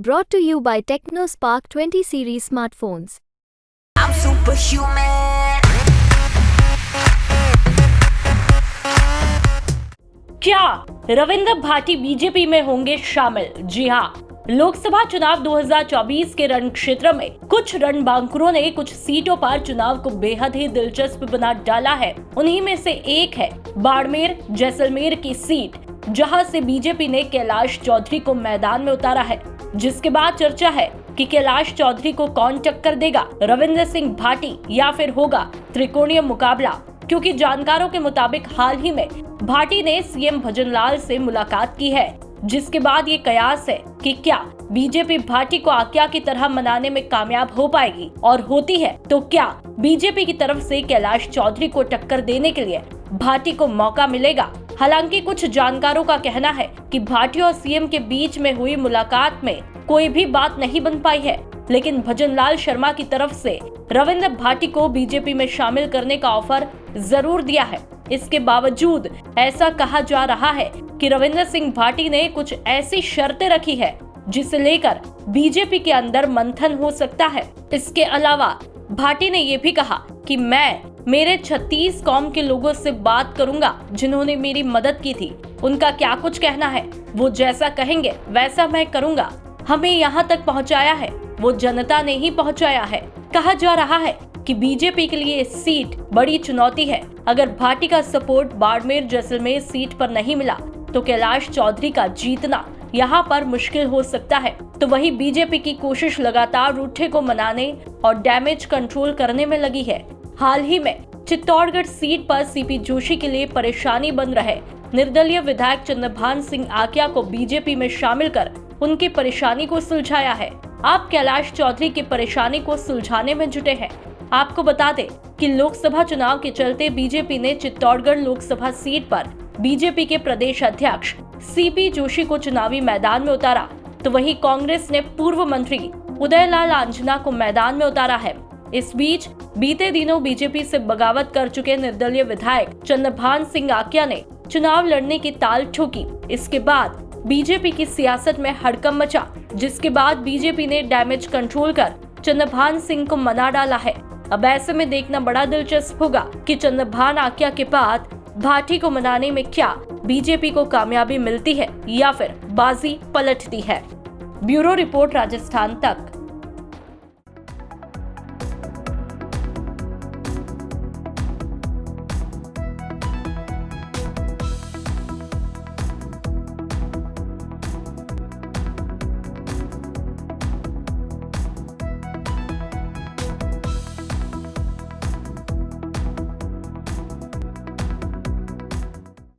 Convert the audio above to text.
Brought to you by TechnoSpark 20 series smartphones. I'm superhuman. क्या Ravindra Bhati BJP में होंगे शामिल? जी हाँ, लोकसभा चुनाव 2024 के रण क्षेत्र में कुछ रणबांकुरों ने कुछ सीटों पर चुनाव को बेहद ही दिलचस्प बना डाला है। उन्हीं में से एक है बाड़मेर जैसलमेर की सीट, जहां से बीजेपी ने कैलाश चौधरी को मैदान में उतारा है, जिसके बाद चर्चा है कि कैलाश चौधरी को कौन टक्कर देगा, रविंद्र सिंह भाटी या फिर होगा त्रिकोणीय मुकाबला। क्योंकि जानकारों के मुताबिक हाल ही में भाटी ने सीएम भजनलाल से मुलाकात की है, जिसके बाद ये कयास है कि क्या बीजेपी भाटी को आक्या की तरह मनाने में कामयाब हो पाएगी, और होती है तो क्या बीजेपी की तरफ से कैलाश चौधरी को टक्कर देने के लिए भाटी को मौका मिलेगा। हालांकि कुछ जानकारों का कहना है कि भाटी और सीएम के बीच में हुई मुलाकात में कोई भी बात नहीं बन पाई है, लेकिन भजनलाल शर्मा की तरफ से रविंद्र भाटी को बीजेपी में शामिल करने का ऑफर जरूर दिया है। इसके बावजूद ऐसा कहा जा रहा है कि रविंद्र सिंह भाटी ने कुछ ऐसी शर्तें रखी है जिसे लेकर बीजेपी के अंदर मंथन हो सकता है। इसके अलावा भाटी ने ये भी कहा कि मैं मेरे 36 कौम के लोगों से बात करूंगा जिन्होंने मेरी मदद की थी, उनका क्या कुछ कहना है वो जैसा कहेंगे वैसा मैं करूंगा। हमें यहाँ तक पहुँचाया है वो जनता ने ही पहुँचाया है। कहा जा रहा है कि बीजेपी के लिए सीट बड़ी चुनौती है। अगर भाटी का सपोर्ट बाड़मेर जैसलमेर सीट पर नहीं मिला तो कैलाश चौधरी का जीतना यहाँ पर मुश्किल हो सकता है। तो वही बीजेपी की कोशिश लगातार रूठे को मनाने और डैमेज कंट्रोल करने में लगी है। हाल ही में चित्तौड़गढ़ सीट पर सीपी जोशी के लिए परेशानी बन रहे निर्दलीय विधायक चंद्रभान सिंह आक्या को बीजेपी में शामिल कर उनकी परेशानी को सुलझाया है। आप कैलाश चौधरी की परेशानी को सुलझाने में जुटे हैं। आपको बता दें कि लोकसभा चुनाव के चलते बीजेपी ने चित्तौड़गढ़ लोकसभा सीट पर बीजेपी के प्रदेश अध्यक्ष सीपी जोशी को चुनावी मैदान में उतारा, तो वहीं कांग्रेस ने पूर्व मंत्री उदयलाल आंजना को मैदान में उतारा है। इस बीच बीते दिनों बीजेपी से बगावत कर चुके निर्दलीय विधायक चंद्रभान सिंह आक्या ने चुनाव लड़ने की ताल ठोकी। इसके बाद बीजेपी की सियासत में हड़कंप मचा, जिसके बाद बीजेपी ने डैमेज कंट्रोल कर चंद्रभान सिंह को मना डाला है। अब ऐसे में देखना बड़ा दिलचस्प होगा कि चंद्रभान आक्या के बाद भाटी को मनाने में क्या बीजेपी को कामयाबी मिलती है या फिर बाजी पलटती है। ब्यूरो रिपोर्ट, राजस्थान तक।